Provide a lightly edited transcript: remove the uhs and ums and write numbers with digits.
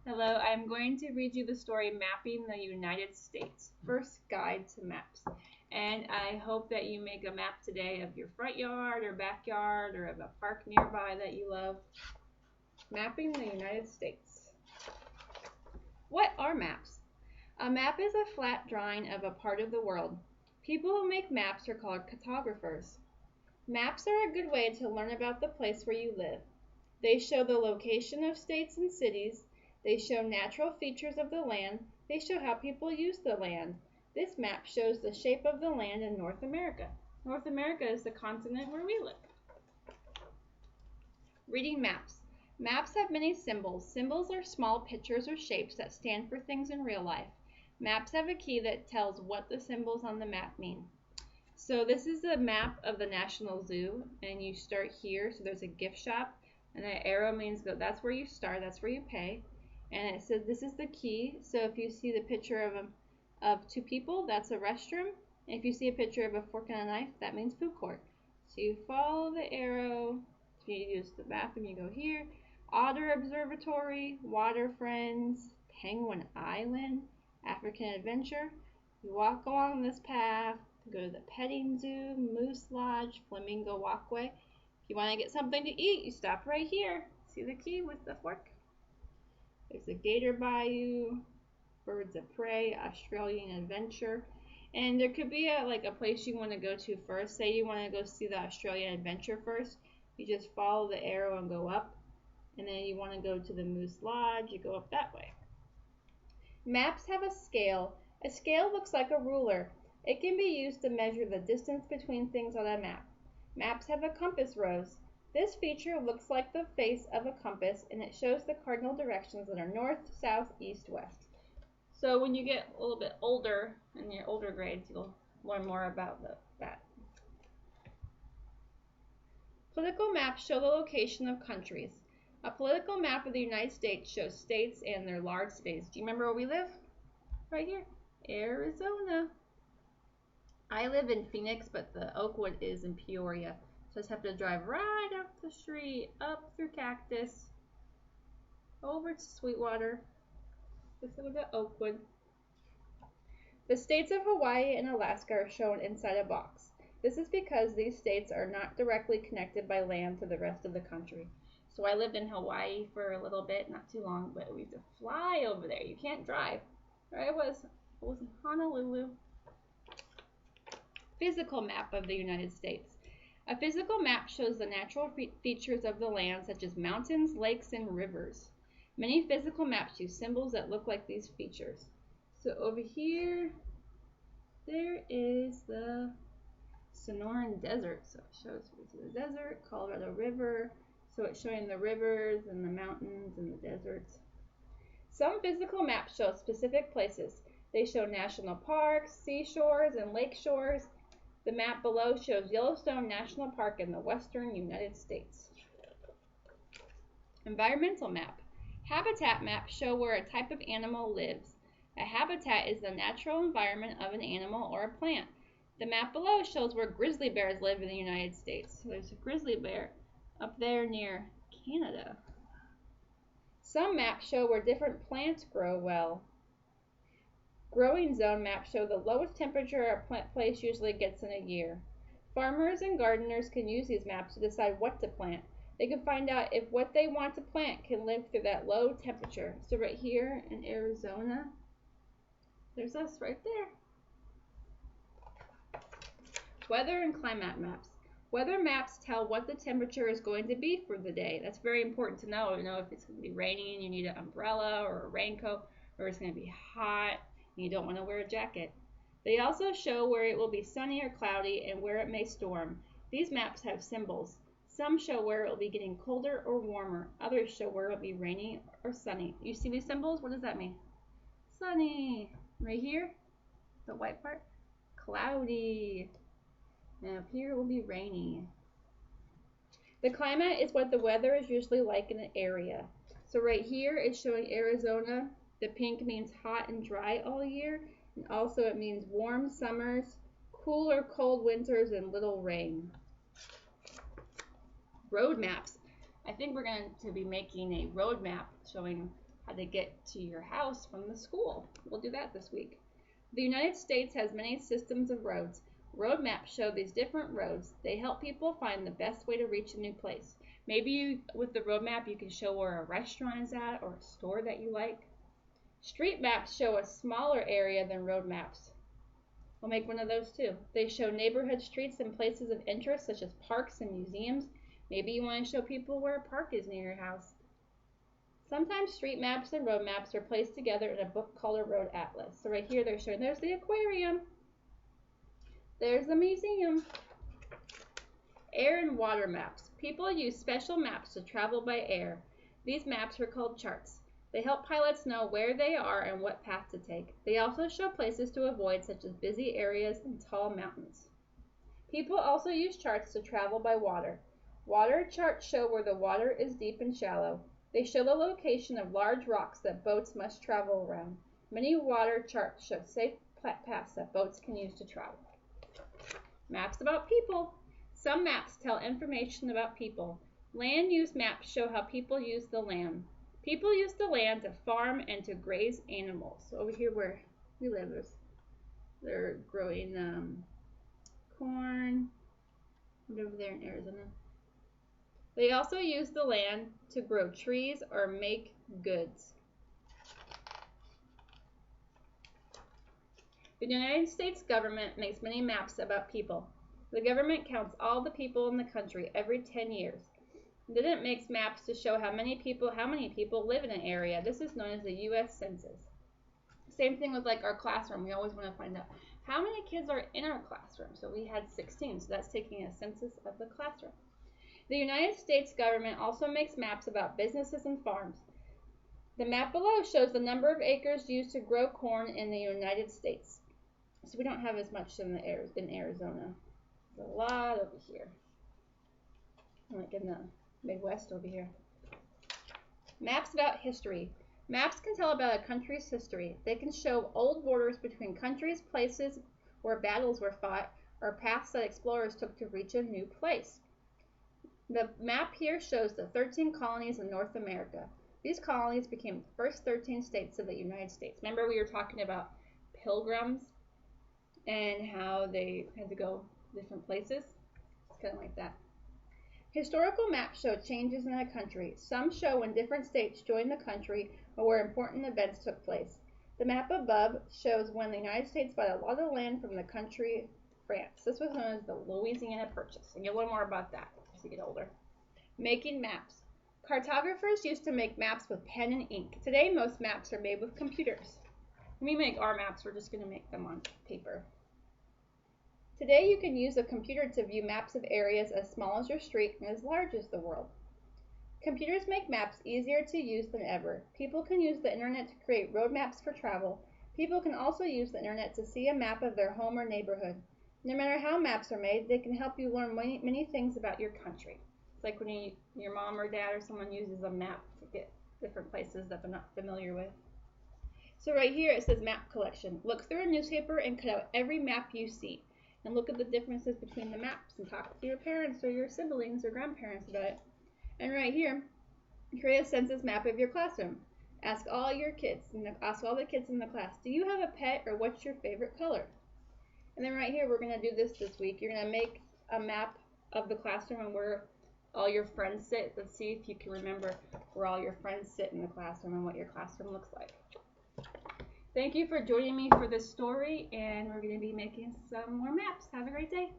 Hello, I'm going to read you the story Mapping the United States, First Guide to Maps. And I hope that you make a map today of your front yard or backyard or of a park nearby that you love. Mapping the United States. What are maps? A map is a flat drawing of a part of the world. People who make maps are called cartographers. Maps are a good way to learn about the place where you live. They show the location of states and cities. They show natural features of the land. They show how people use the land. This map shows the shape of the land in North America. North America is the continent where we live. Reading maps. Maps have many symbols. Symbols are small pictures or shapes that stand for things in real life. Maps have a key that tells what the symbols on the map mean. So this is a map of the National Zoo, and you start here. So there's a gift shop, and that arrow means go. That's where you start. That's where you pay. And it says this is the key. So if you see the picture of two people, that's a restroom. And if you see a picture of a fork and a knife, that means food court. So you follow the arrow. If you use the bathroom, you go here. Otter Observatory, Water Friends, Penguin Island, African Adventure. You walk along this path, go to the petting zoo, Moose Lodge, Flamingo Walkway. If you want to get something to eat, you stop right here. See the key with the fork? There's the Gator Bayou, Birds of Prey, Australian Adventure. And there could be a place you want to go to first. Say you want to go see the Australian Adventure first. You just follow the arrow and go up. And then you want to go to the Moose Lodge, you go up that way. Maps have a scale. A scale looks like a ruler. It can be used to measure the distance between things on a map. Maps have a compass rose. This feature looks like the face of a compass, and it shows the cardinal directions that are north, south, east, west. So when you get a little bit older, in your older grades, you'll learn more about that. Political maps show the location of countries. A political map of the United States shows states and their large cities. Do you remember where we live? Right here, Arizona. I live in Phoenix, but the Oakwood is in Peoria. So I just have to drive right up the street, up through Cactus, over to Sweetwater, just over to Oakwood. The states of Hawaii and Alaska are shown inside a box. This is because these states are not directly connected by land to the rest of the country. So I lived in Hawaii for a little bit, not too long, but we used to fly over there. You can't drive. I was in Honolulu. Physical map of the United States. A physical map shows the natural features of the land, such as mountains, lakes, and rivers. Many physical maps use symbols that look like these features. So over here, there is the Sonoran Desert. So it shows the desert, Colorado River. So it's showing the rivers and the mountains and the deserts. Some physical maps show specific places. They show national parks, seashores, and lake shores. The map below shows Yellowstone National Park in the western United States. Environmental map. Habitat maps show where a type of animal lives. A habitat is the natural environment of an animal or a plant. The map below shows where grizzly bears live in the United States. So there's a grizzly bear up there near Canada. Some maps show where different plants grow well. Growing zone maps show the lowest temperature a plant place usually gets in a year. Farmers and gardeners can use these maps to decide what to plant. They can find out if what they want to plant can live through that low temperature. So right here in Arizona, there's us right there. Weather and climate maps. Weather maps tell what the temperature is going to be for the day. That's very important to know. You know, if it's going to be raining, you need an umbrella or a raincoat, or it's going to be hot and you don't want to wear a jacket. They also show where it will be sunny or cloudy and where it may storm. These maps have symbols. Some show where it will be getting colder or warmer. Others show where it will be rainy or sunny. You see these symbols? What does that mean? Sunny. Right here, the white part, cloudy. And up here it will be rainy. The climate is what the weather is usually like in an area. So right here it's showing Arizona. The pink means hot and dry all year. And also it means warm summers, cool or cold winters, and little rain. Road maps. I think we're going to be making a road map showing how to get to your house from the school. We'll do that this week. The United States has many systems of roads. Road maps show these different roads. They help people find the best way to reach a new place. Maybe with the road map you can show where a restaurant is at or a store that you like. Street maps show a smaller area than road maps. We'll make one of those too. They show neighborhood streets and places of interest such as parks and museums. Maybe you want to show people where a park is near your house. Sometimes street maps and road maps are placed together in a book called a road atlas. So right here they're showing, there's the aquarium. There's the museum. Air and water maps. People use special maps to travel by air. These maps are called charts. They help pilots know where they are and what path to take. They also show places to avoid, such as busy areas and tall mountains. People also use charts to travel by water. Water charts show where the water is deep and shallow. They show the location of large rocks that boats must travel around. Many water charts show safe paths that boats can use to travel. Maps about people. Some maps tell information about people. Land use maps show how people use the land. People use the land to farm and to graze animals. So over here where we live, they're growing corn. And over there in Arizona. They also use the land to grow trees or make goods. The United States government makes many maps about people. The government counts all the people in the country every 10 years. Then it makes maps to show how many people live in an area. This is known as the U.S. Census. Same thing with like our classroom. We always want to find out how many kids are in our classroom. So we had 16, so that's taking a census of the classroom. The United States government also makes maps about businesses and farms. The map below shows the number of acres used to grow corn in the United States. So we don't have as much in Arizona. There's a lot over here. Like in the Midwest over here. Maps about history. Maps can tell about a country's history. They can show old borders between countries, places where battles were fought, or paths that explorers took to reach a new place. The map here shows the 13 colonies in North America. These colonies became the first 13 states of the United States. Remember we were talking about pilgrims and how they had to go different places? It's kind of like that. Historical maps show changes in a country. Some show when different states joined the country or where important events took place. The map above shows when the United States bought a lot of land from the country France. This was known as the Louisiana Purchase, and you'll learn more about that as you get older. Making maps. Cartographers used to make maps with pen and ink. Today, most maps are made with computers. When we make our maps, we're just going to make them on paper. Today, you can use a computer to view maps of areas as small as your street and as large as the world. Computers make maps easier to use than ever. People can use the internet to create road maps for travel. People can also use the internet to see a map of their home or neighborhood. No matter how maps are made, they can help you learn many things about your country. It's like when your mom or dad or someone uses a map to get different places that they're not familiar with. So right here it says map collection. Look through a newspaper and cut out every map you see. And look at the differences between the maps and talk to your parents or your siblings or grandparents about it. And right here, create a census map of your classroom. Ask all the kids in the class, do you have a pet or what's your favorite color? And then right here, we're going to do this week. You're going to make a map of the classroom and where all your friends sit. Let's see if you can remember where all your friends sit in the classroom and what your classroom looks like. Thank you for joining me for this story, and we're going to be making some more maps. Have a great day.